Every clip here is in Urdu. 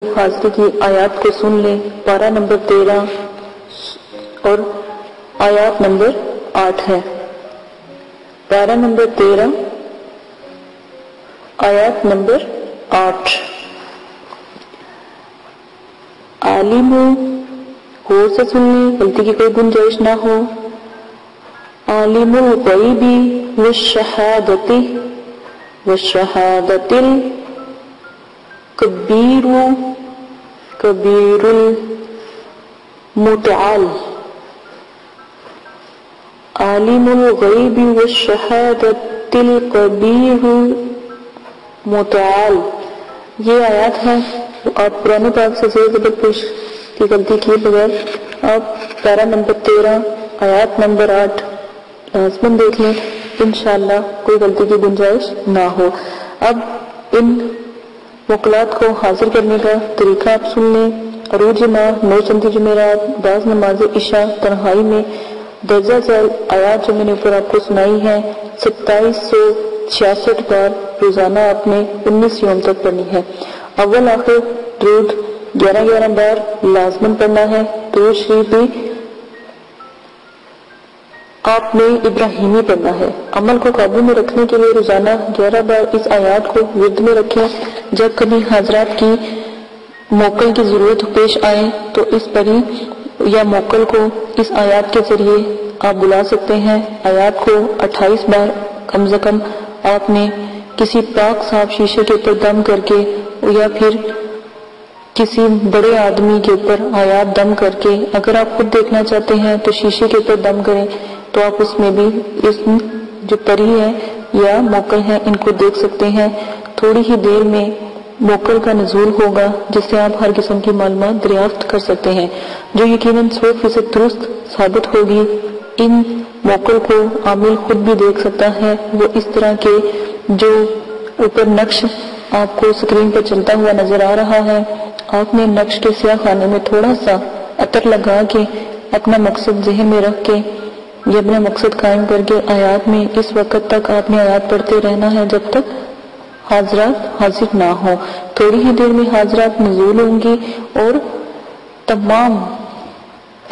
حاضری کی آیات کو سن لیں۔ پارہ نمبر 13 اور آیات نمبر 8 ہے۔ پارہ نمبر 13 آیات نمبر 8۔ عالم غور سے سن لیں، غلطی کی کوئی گنجائش نہ ہو۔ عالم الغیب والشہادۃ والشہادۃ الکبیر کبیر المتعال۔ عالم الغیب والشہادۃ الکبیر المتعال۔ یہ آیات ہے، آپ قرآن پاک سے زیر زبر پیش کی غلطی کیے بغیر آپ پارہ نمبر 13 آیات نمبر 8 لازماً دیکھ لیں، انشاءاللہ کوئی غلطی کی گنجائش نہ ہو۔ اب ان وکلات کو حاضر کرنے کا طریقہ آپ سن لیں۔ عروج ماہ، 9 چندی جمعرات، بعض نماز عشاء تنہائی میں، درجہ ذیل آیات جو میں نے اوپر آپ کو سنائی ہیں 2766 بار روزانہ آپ نے 19 یوم تک پڑھنی ہے۔ اول آخر درود 11 بار لازماً پڑھنا ہے۔ درود شریف بھی آپ نے ابراہیمی پڑھنا ہے۔ عمل کو قابو میں رکھنے کے لیے روزانہ 11 بار اس آیات کو ورد میں رکھیں۔ جب کبھی حضرات کی موکل کی ضرورت پیش آئے تو اس پری یا موکل کو اس آیات کے ذریعے آپ بلا سکتے ہیں۔ آیات کو 28 بار کم از کم آپ نے کسی پاک صاف شیشے کے اوپر دم کر کے یا پھر کسی بڑے آدمی کے اوپر آیات دم کر کے، اگر آپ خود دیکھنا چاہتے ہیں تو شیشے کے اوپر دم کریں تو آپ اس میں بھی اس جو پری ہے یا موکل ہے ان کو دیکھ سکتے ہیں۔ تھوڑی ہی دیر میں موکل کا نزول ہوگا جس سے آپ ہر قسم کی معلومات دریافت کر سکتے ہیں، جو یقیناً 100% درست ثابت ہوگی۔ ان موکل کو عامل خود بھی دیکھ سکتا ہے۔ وہ اس طرح کے جو اوپر نقش آپ کو اسکرین پر چلتا ہوا نظر آ رہا ہے، آپ نے نقش کے سیاہ خانے میں تھوڑا سا عطر لگا کے اپنا مقصد ذہن میں رکھ کے یہ اپنا مقصد قائم کر کے آیات میں اس وقت تک آپ نے آیات پڑھتے رہنا ہے جب تک حاضرات حاضر نہ ہو۔ تھوڑی ہی دیر میں حاضرات نزول ہوں گی اور تمام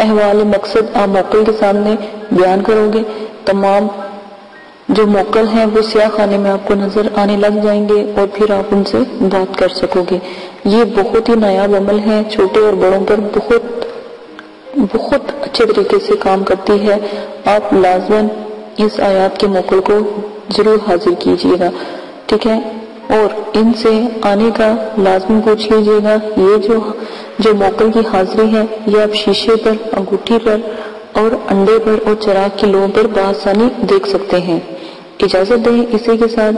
احوال مقصد آپ موکل کے سامنے بیان کرو گے۔ تمام جو موکل ہیں وہ سیاہ خانے میں آپ کو نظر آنے لگ جائیں گے اور پھر آپ ان سے بات کر سکو گے۔ یہ بہت ہی نایاب عمل ہے، چھوٹے اور بڑوں پر بہت اچھے طریقے سے کام کرتی ہے۔ آپ لازماً اس آیات کے موکل کو ضرور حاضر کیجیے گا، ٹھیک ہے؟ اور ان سے آنے کا لازمی پوچھ لیجیے گا۔ یہ جو موکل کی حاضری ہے یہ آپ شیشے پر، انگوٹھی پر اور انڈے پر اور چراغ کی لو پر بآسانی دیکھ سکتے ہیں۔ اجازت دیں اسی کے ساتھ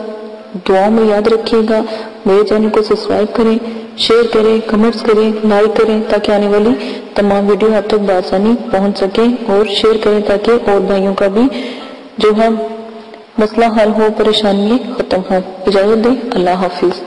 دعاؤں میں یاد رکھیے گا، میرے چینل کو سبسکرائب کریں، شیئر کریں، کمنٹس کریں، لائک کریں تاکہ آنے والی تمام ویڈیو آپ تک بآسانی پہنچ سکیں، اور شیئر کریں تاکہ اور بھائیوں کا بھی جو ہے مسئلہ حل ہو، پریشانی ختم ہو۔ اجازت دیں، اللہ حافظ۔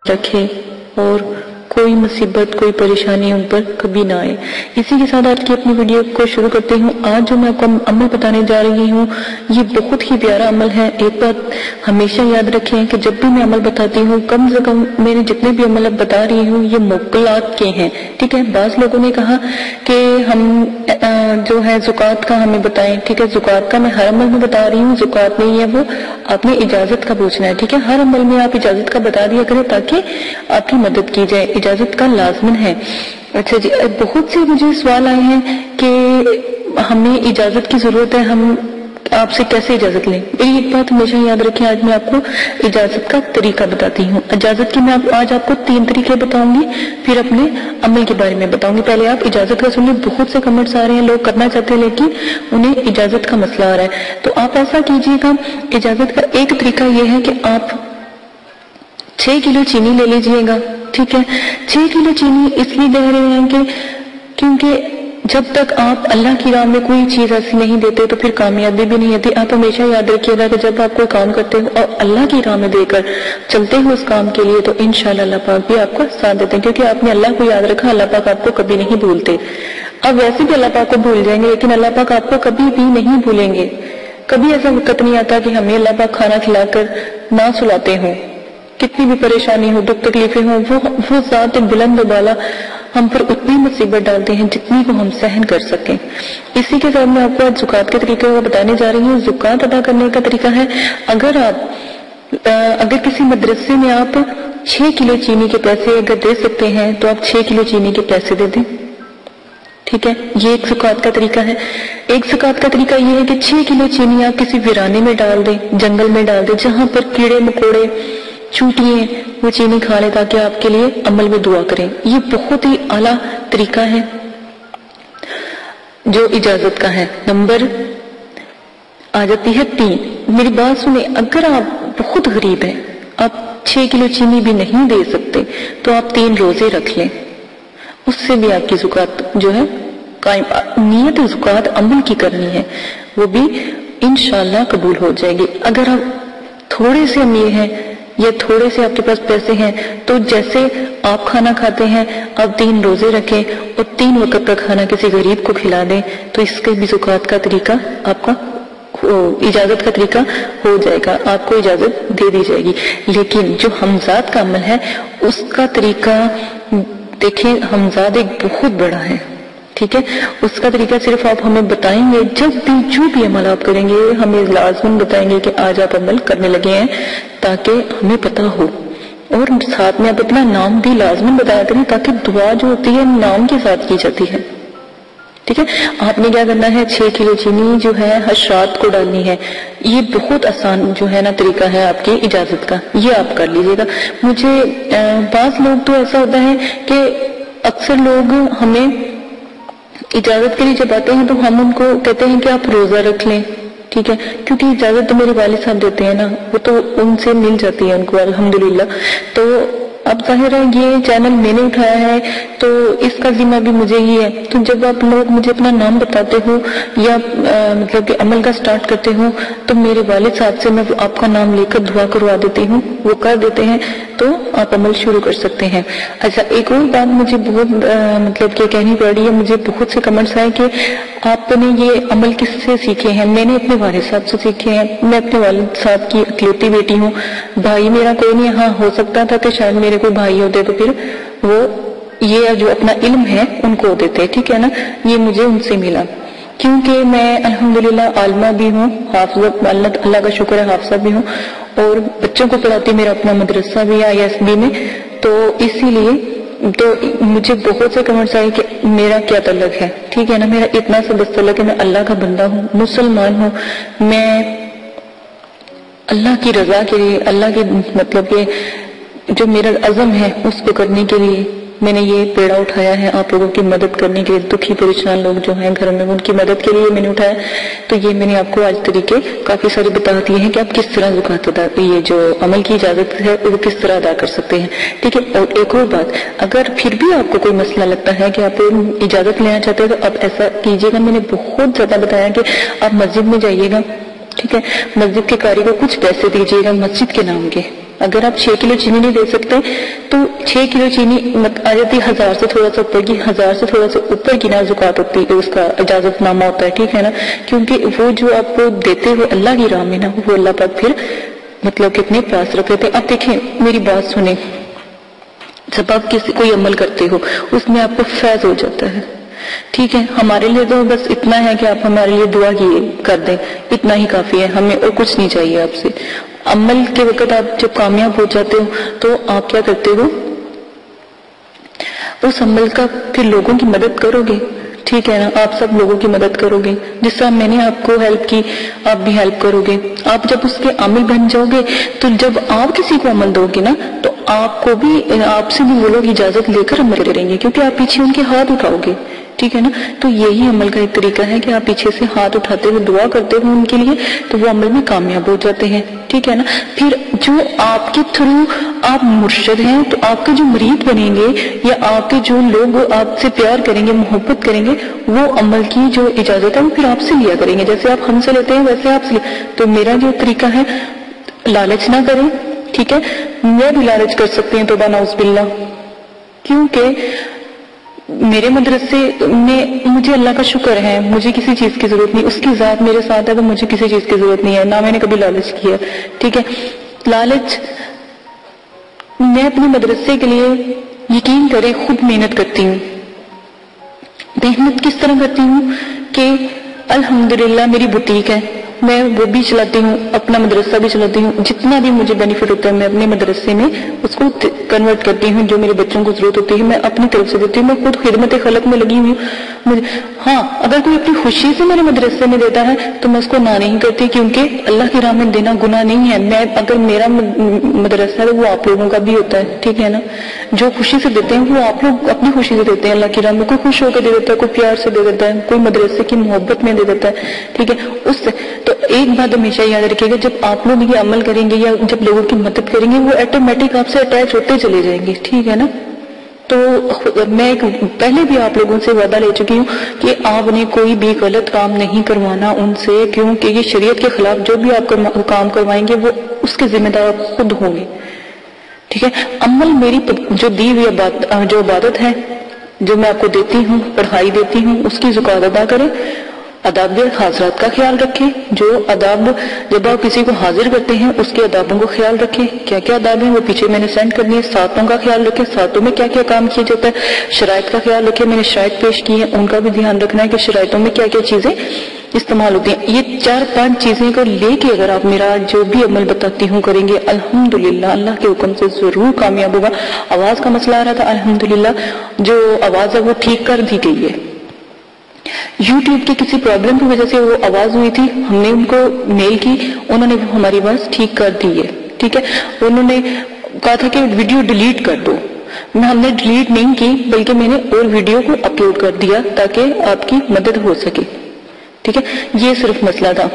رکھے اور کوئی مصیبت کوئی پریشانی ان پر کبھی نہ آئے۔ اسی کے ساتھ آج کی اپنی ویڈیو کو شروع کرتے ہوں۔ آج جو میں آپ کو عمل بتانے جا رہی ہوں یہ بہت ہی پیارا عمل ہے۔ ایک بات ہمیشہ یاد رکھیں کہ جب بھی میں عمل بتاتی ہوں کم سے کم میرے جتنے بھی عمل اب بتا رہی ہوں یہ موکلات کے ہیں، ٹھیک ہے۔ بعض لوگوں نے کہا کہ ہم جو ہے زکوٰۃ کا ہمیں بتائیں، ٹھیک ہے۔ زکوٰۃ کا میں ہر عمل میں بتا رہی ہوں، زکوٰۃ نہیں ہے وہ، آپ نے اجازت کا پوچھنا ہے، ٹھیک ہے۔ ہر عمل میں آپ اجازت کا بتا دیا کریں تاکہ آپ کی مدد کی جائے، اجازت کا لازمن ہے۔ اچھا جی، بہت سے مجھے سوال آئے ہیں کہ ہمیں اجازت کی ضرورت ہے، ہم آپ سے کیسے اجازت لیں؟ ایک بات ہمیشہ یاد رکھیں، آج میں آپ کو اجازت کا طریقہ بتاتی ہوں۔ اجازت کی میں آج آپ کو 3 طریقے بتاؤں گی، پھر اپنے عمل کے بارے میں بتاؤں گی۔ پہلے آپ اجازت کا سنیے، بہت سے کمنٹس آ رہے ہیں، لوگ کرنا چاہتے ہیں لیکن انہیں اجازت کا مسئلہ آ رہا ہے۔ تو آپ ایسا کیجئے گا، اجازت کا ایک طریقہ یہ ہے کہ آپ 6 کلو چینی لے لیجئے گا، ٹھیک ہے۔ 6 کلو چینی اس لیے دے رہے ہیں کہ کیونکہ جب تک آپ اللہ کی راہ میں کوئی چیز ایسی نہیں دیتے تو پھر کامیابی بھی نہیں ہوتی۔ آپ ہمیشہ یاد رکھیے گا کہ جب آپ کوئی کام کرتے ہو اور اللہ کی راہ میں دے کر چلتے ہو اس کام کے لیے تو انشاءاللہ اللہ پاک بھی آپ کو ساتھ دیتے ہیں، کیونکہ آپ نے اللہ کو یاد رکھا، اللہ پاک آپ کو کبھی نہیں بھولتے۔ اب ویسے بھی اللہ پاک کو بھول جائیں گے لیکن اللہ پاک آپ کو کبھی بھی نہیں بھولیں گے۔ کبھی ایسا وقت نہیں آتا کہ ہمیں اللہ پاک کھانا کھلا کر نہ سلاتے ہوں، کتنی بھی پریشانی ہو، دکھ تکلیفیں ہوں، وہ ذات بلند و بالا ہم پر اتنی مصیبت ڈالتے ہیں جتنی کو ہم سہن کر سکیں۔ اسی کے ساتھ میں آپ کو آج زکوٰۃ کے طریقے کو بتانے جا رہی ہوں۔ زکوٰۃ ادا کرنے کا طریقہ ہے، اگر کسی مدرسے میں آپ 6 کلو چینی کے پیسے اگر دے سکتے ہیں تو آپ 6 کلو چینی کے پیسے دے دیں، ٹھیک ہے۔ یہ ایک زکوٰۃ کا طریقہ ہے۔ ایک زکوٰۃ کا طریقہ یہ ہے کہ 6 کلو چینی آپ کسی ویرانے میں ڈال دیں، جنگل میں ڈال دیں، جہاں پر کیڑے مکوڑے چونٹیے وہ چینی کھا لے تاکہ آپ کے لیے عمل میں دعا کریں۔ یہ بہت ہی اعلیٰ طریقہ ہے جو اجازت کا ہے۔ نمبر آ جاتی ہے 3۔ میری بات سنیں، اگر آپ بہت غریب ہیں، آپ 6 کلو چینی بھی نہیں دے سکتے تو آپ 3 روزے رکھ لیں، اس سے بھی آپ کی زکوٰۃ جو ہے قائم۔ نیت زکوٰۃ عمل کی کرنی ہے، وہ بھی انشاءاللہ قبول ہو جائے گی۔ اگر آپ تھوڑے سے امیر ہیں یا تھوڑے سے آپ کے پاس پیسے ہیں تو جیسے آپ کھانا کھاتے ہیں آپ 3 روزے رکھیں اور 3 وقت کا کھانا کسی غریب کو کھلا دیں تو اس کے بھی زکوٰۃ کا طریقہ آپ کا اجازت کا طریقہ ہو جائے گا، آپ کو اجازت دے دی جائے گی۔ لیکن جو حمزات کا عمل ہے اس کا طریقہ دیکھیں، حمزات ایک بہت بڑا ہے، ٹھیک ہے۔ اس کا طریقہ صرف آپ ہمیں بتائیں گے، جب بھی جو بھی عمل آپ کریں گے ہمیں لازماً بتائیں گے کہ آج آپ عمل کرنے لگے ہیں تاکہ ہمیں پتہ ہو، اور ساتھ میں آپ اپنا نام بھی لازماً بتایا کریں تاکہ دعا جو ہوتی ہے نام کے ساتھ کی جاتی ہے، ٹھیک ہے۔ آپ نے کیا کرنا ہے، 6 کلو چینی جو ہے حشرات کو ڈالنی ہے۔ یہ بہت آسان جو ہے نا طریقہ ہے آپ کی اجازت کا، یہ آپ کر لیجئے گا۔ مجھے بعض لوگ تو ایسا ہوتا ہے کہ اکثر لوگ ہمیں اجازت کے لیے جب آتے ہیں تو ہم ان کو کہتے ہیں کہ آپ روزہ رکھ لیں، ٹھیک ہے، کیونکہ اجازت تو میرے والد صاحب دیتے ہیں نا، وہ تو ان سے مل جاتی ہے ان کو الحمدللہ۔ تو اب ظاہر ہے یہ چینل میں نے اٹھایا ہے تو اس کا ذمہ بھی مجھے ہی ہے۔ تو جب آپ لوگ مجھے اپنا نام بتاتے ہو یا مطلب کہ عمل کا سٹارٹ کرتے ہو تو میرے والد صاحب سے میں آپ کا نام لے کر دعا کروا دیتی ہوں، وہ کر دیتے ہیں تو آپ عمل شروع کر سکتے ہیں۔ اچھا، ایک اور بات مجھے بہت مطلب کہ کہنی پڑ رہی ہے، مجھے بہت سے کمنٹس آئے کہ آپ نے یہ عمل کس سے سیکھے ہیں؟ میں نے اپنے والد صاحب سے سیکھے ہیں۔ میں اپنے والد صاحب کی اکلوتی بیٹی ہوں، بھائی میرا کوئی نہیں۔ ہاں، ہو سکتا تھا کہ شاید میرے کوئی بھائی ہوتے تو پھر وہ یہ جو اپنا علم ہے ان کو دیتے، ٹھیک ہے نا۔ یہ مجھے ان سے ملا کیونکہ میں الحمدللہ عالمہ بھی ہوں، حافظہ، اللہ کا شکر ہے حافظہ بھی ہوں، اور بچوں کو پڑھاتی، میرا اپنا مدرسہ بھی ہے ISB میں، تو اسی لیے تو مجھے بہت سے کمنٹس آئے کہ میرا کیا تعلق ہے، ٹھیک ہے نا۔ میرا اتنا سا بس تعلق ہے، میں اللہ کا بندہ ہوں، مسلمان ہوں، میں اللہ کی رضا کے لیے، اللہ کے مطلب کہ جو میرا عزم ہے اس کو کرنے کے لیے میں نے یہ پیڑا اٹھایا ہے، آپ لوگوں کی مدد کرنے کے لیے، دکھی پریشان لوگ جو ہیں گھر میں ان کی مدد کے لیے میں نے اٹھایا۔ تو یہ میں نے آپ کو آج طریقے کافی سارے بتا دیے ہیں کہ آپ کس طرح زکوٰۃ ادا، یہ جو عمل کی اجازت ہے وہ کس طرح ادا کر سکتے ہیں، ٹھیک ہے۔ اور ایک اور بات، اگر پھر بھی آپ کو کوئی مسئلہ لگتا ہے کہ آپ اجازت لینا چاہتے ہیں تو آپ ایسا کیجیے گا، میں نے بہت زیادہ بتایا کہ آپ مسجد میں جائیے گا، ٹھیک ہے، مسجد کے قاری کو کچھ پیسے دیجیے گا مسجد کے نام کے، اگر آپ 6 کلو چینی نہیں دے سکتے تو 6 کلو چینی آ جاتی 1000 سے تھوڑا سا اوپر کی، 1000 سے تھوڑا سا اوپر کی نا زکوٰۃ ہوتی ہے، اس کا اجازت نامہ ہوتا ہے، ٹھیک ہے نا، کیونکہ وہ جو آپ کو دیتے ہو اللہ کی راہ میں نا، وہ اللہ پاک پھر مطلب کتنے پاس رکھ دیتے ہیں۔ اب دیکھیں میری بات سنیں، جب آپ کوئی عمل کرتے ہو اس میں آپ کو فیض ہو جاتا ہے، ٹھیک ہے، ہمارے لیے تو بس اتنا ہے کہ آپ ہمارے لیے دعا کر دیں، اتنا ہی کافی ہے، ہمیں اور کچھ نہیں چاہیے آپ سے۔ عمل کے وقت آپ جب کامیاب ہو جاتے ہو تو آپ کیا کرتے ہو، اس عمل کا پھر لوگوں کی مدد کرو گے، ٹھیک ہے نا، آپ سب لوگوں کی مدد کرو گے، جس طرح میں نے آپ کو ہیلپ کی آپ بھی ہیلپ کرو گے۔ آپ جب اس کے عامل بن جاؤ گے تو جب آپ کسی کو عمل دو گے نا تو آپ کو بھی، آپ سے بھی وہ لوگ اجازت لے کر عمل کریں گے، کیونکہ آپ پیچھے ان کے ہاتھ اٹھاؤ گے، ٹھیک ہے نا۔ تو یہی عمل کا ایک طریقہ ہے کہ آپ پیچھے سے ہاتھ اٹھاتے ہوئے دعا کرتے ہو ان کے لیے، تو وہ عمل میں کامیاب ہو جاتے ہیں، ٹھیک ہے نا۔ پھر جو آپ کے تھرو آپ مرشد ہیں تو آپ کے جو مرید بنیں گے یا آپ کے جو لوگ آپ سے پیار کریں گے، محبت کریں گے، وہ عمل کی جو اجازت ہے وہ پھر آپ سے لیا کریں گے، جیسے آپ ہم سے لیتے ہیں ویسے آپ سے تو میرا جو طریقہ ہے، لالچ نہ کریں، ٹھیک ہے۔ میں بھی لالچ کر سکتی ہیں، توبہ نعوذ باللہ، کیونکہ میرے مدرسے میں مجھے اللہ کا شکر ہے، مجھے کسی چیز کی ضرورت نہیں، اس کی ذات میرے ساتھ ہے تو مجھے کسی چیز کی ضرورت نہیں ہے، نہ میں نے کبھی لالچ کیا، ٹھیک ہے۔ لالچ، میں اپنے مدرسے کے لیے یقین کریں خود محنت کرتی ہوں۔ محنت کس طرح کرتی ہوں کہ الحمدللہ میری بوتیک ہے، میں وہ بھی چلاتی ہوں، اپنا مدرسہ بھی چلاتی ہوں، جتنا بھی مجھے بینیفٹ ہوتا ہے میں اپنے مدرسے میں اس کو کنورٹ کرتی ہوں، جو میرے بچوں کو ضرورت ہوتی ہے میں اپنی طرف سے دیتی ہوں، میں خود خدمت خلق میں لگی ہوئی ہوں۔ ہاں، اگر کوئی اپنی خوشی سے میرے مدرسے میں دیتا ہے تو میں اس کو نہ نہیں کرتی، کیونکہ اللہ کی راہ میں دینا گناہ نہیں ہے۔ میں اگر میرا مدرسہ ہے وہ آپ لوگوں کا بھی ہوتا ہے، ٹھیک ہے نا، جو خوشی سے دیتے ہیں وہ آپ لوگ اپنی خوشی سے دیتے ہیں اللہ کی راہ میں، کوئی خوش ہو کے دے دیتا ہے، کوئی پیار سے دے دیتا ہے، کوئی مدرسے کی محبت میں دے دیتا ہے، ٹھیک ہے۔ اس سے تو ایک بات ہمیشہ یاد رکھیے گا، جب آپ لوگ یہ عمل کریں گے یا جب لوگوں کی مدد کریں گے وہ آٹومیٹک آپ سے اٹیچ ہوتے چلے جائیں گے، ٹھیک ہے نا۔ تو میں پہلے بھی آپ لوگوں سے وعدہ لے چکی ہوں کہ آپ نے کوئی بھی غلط کام نہیں کروانا ان سے، کیونکہ یہ شریعت کے خلاف جو بھی آپ کام کروائیں گے وہ اس کے ذمہ دار آپ خود ہوں گے، ٹھیک ہے۔ عمل میری جو دی ہوئی جو عبادت ہے، جو میں آپ کو دیتی ہوں، پڑھائی دیتی ہوں، اس کی زکوٰۃ ادا کریں، آداب حاضرات کا خیال رکھیں، جو آداب جب آپ کسی کو حاضر کرتے ہیں اس کے آدابوں کو خیال رکھیں، کیا کیا آداب ہیں وہ پیچھے میں نے سینڈ کرنی ہے، ساتوں کا خیال رکھیں، ساتوں میں کیا کیا کام کیا جاتا ہے، شرائط کا خیال رکھیں، میں نے شرائط پیش کی ہیں ان کا بھی دھیان رکھنا ہے کہ شرائطوں میں کیا کیا چیزیں استعمال ہوتی ہیں۔ یہ 4-5 چیزیں کو لے کے اگر آپ میرا جو بھی عمل بتاتی ہوں کریں گے، الحمدللہ اللہ کے حکم سے ضرور کامیاب ہوگا۔ آواز کا مسئلہ آ رہا تھا، الحمدللہ جو آواز ہے وہ ٹھیک کر دی گئی ہے۔ یوٹیوب کی کسی پرابلم کی وجہ سے وہ آواز ہوئی تھی، ہم نے ان کو میل کی، انہوں نے ہماری آواز ٹھیک کر دی ہے، ٹھیک ہے۔ انہوں نے کہا تھا کہ ویڈیو ڈیلیٹ کر دو، ہم نے ڈیلیٹ نہیں کی بلکہ میں نے اور ویڈیو کو اپلوڈ کر دیا تاکہ آپ کی مدد ہو سکے، ٹھیک ہے۔ یہ صرف مسئلہ تھا۔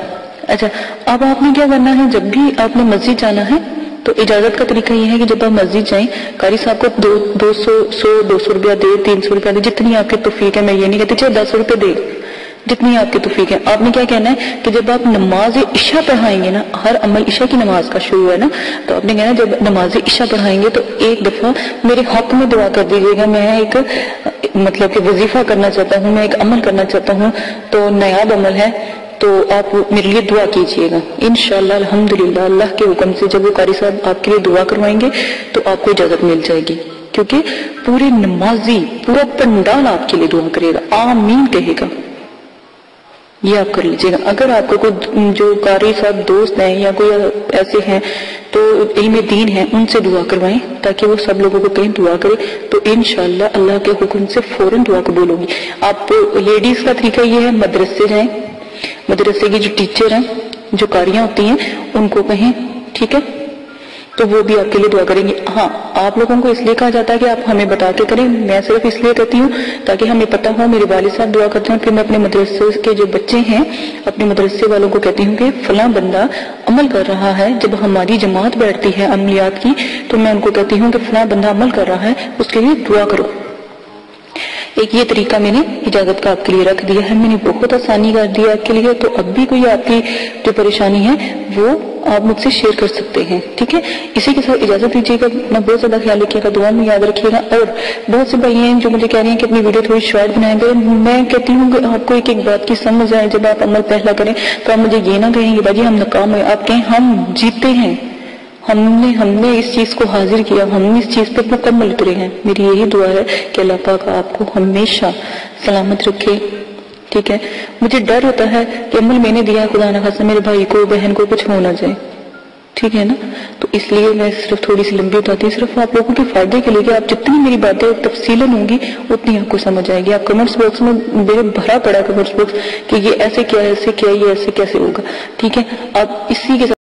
اچھا، اب آپ نے کیا کرنا ہے، جب بھی آپ نے مسجد جانا ہے تو اجازت کا طریقہ یہ ہے کہ جب آپ مسجد جائیں، قاری صاحب کو 200 روپیہ دے، 300 روپیہ دے، جتنی آپ کی توفیق ہے، میں یہ نہیں کہتی چاہے 10 روپے دے، جتنی آپ کی توفیق ہے۔ آپ نے کیا کہنا ہے کہ جب آپ نماز عشاء پڑھائیں گے نا، ہر عمل عشاء کی نماز کا شروع ہے نا، تو آپ نے کہنا جب نماز عشاء پڑھائیں گے تو ایک دفعہ میرے حق میں دعا کر دیجیے گا، میں ایک مطلب کہ وظیفہ کرنا چاہتا ہوں، میں ایک عمل کرنا چاہتا ہوں، تو نایاب عمل ہے، تو آپ میرے لیے دعا کیجئے گا انشاءاللہ۔ الحمدللہ اللہ کے حکم سے جب وہ قاری صاحب آپ کے لیے دعا کروائیں گے تو آپ کو اجازت مل جائے گی، کیونکہ پورے نمازی پورا پنڈال آپ کے لیے دعا کرے گا، آمین کہے گا۔ یہ آپ کر لیجئے گا۔ اگر آپ کو کوئی جو قاری صاحب دوست ہیں یا کوئی ایسے ہیں تو علم دین ہیں، ان سے دعا کروائیں تاکہ وہ سب لوگوں کو کہیں دعا کرے، تو انشاءاللہ اللہ کے حکم سے فوراً دعا قبول ہوگی۔ آپ لیڈیز کا طریقہ یہ ہے، مدرسے جائیں، مدرسے کی جو ٹیچر ہیں، جو قاریاں ہوتی ہیں، ان کو کہیں، ٹھیک ہے، تو وہ بھی آپ کے لیے دعا کریں گے۔ ہاں، آپ لوگوں کو اس لیے کہا جاتا ہے کہ آپ ہمیں بتا کے کریں، میں صرف اس لیے کہتی ہوں تاکہ ہمیں پتہ ہو، میرے والد صاحب دعا کرتے ہیں، پھر میں اپنے مدرسے کے جو بچے ہیں، اپنے مدرسے والوں کو کہتی ہوں کہ فلاں بندہ عمل کر رہا ہے، جب ہماری جماعت بیٹھتی ہے عملیات کی تو میں ان کو کہتی ہوں کہ فلاں بندہ عمل کر رہا ہے، اس کے لیے دعا کرو۔ ایک یہ طریقہ میں نے اجازت کا آپ کے لیے رکھ دیا ہے، میں نے بہت آسانی کر دیا آپ کے لیے، تو اب بھی کوئی آپ کی جو پریشانی ہے وہ آپ مجھ سے شیئر کر سکتے ہیں، ٹھیک ہے؟ اسی کے ساتھ اجازت دیجیے گا، اپنا بہت زیادہ خیال رکھیے گا، دعا میں یاد رکھیے گا۔ اور بہت سے بھائی ہیں جو مجھے کہہ رہے ہیں کہ اپنی ویڈیو تھوڑی شارٹ بنائیں گے، میں کہتی ہوں کہ آپ کو ایک ایک بات کی سمجھ آئے، جب آپ عمل پہلا کریں تو آپ مجھے یہ نہ کہیں کہ باجی ہم ناکام ہوئے، آپ کہیں ہم جیتے ہیں، ہم نے اس چیز کو حاضر کیا، ہم نے اس چیز پہ مکمل اترے ہیں۔ میری یہی دعا ہے کہ اللہ پاک آپ کو ہمیشہ سلامت رکھے، ٹھیک ہے؟ مجھے ڈر ہوتا ہے کہ عمل میں نے دیا خدا نہ خاصا میرے بھائی کو بہن کو کچھ ہو نہ جائے، ٹھیک ہے نا؟ تو اس لیے میں صرف تھوڑی سی لمبی بتاتی ہوں، صرف آپ لوگوں کے فائدے کے لیے کہ آپ جتنی میری باتیں تفصیلاً ہوں گی اتنی آپ کو سمجھ آئے گی۔ آپ کمنٹس باکس میں میرے بھرا پڑا کمنٹس باکس کہ یہ ایسے کیا، ایسے کیا، یہ ایسے کیسے ہوگا، ٹھیک ہے؟ آپ اسی کے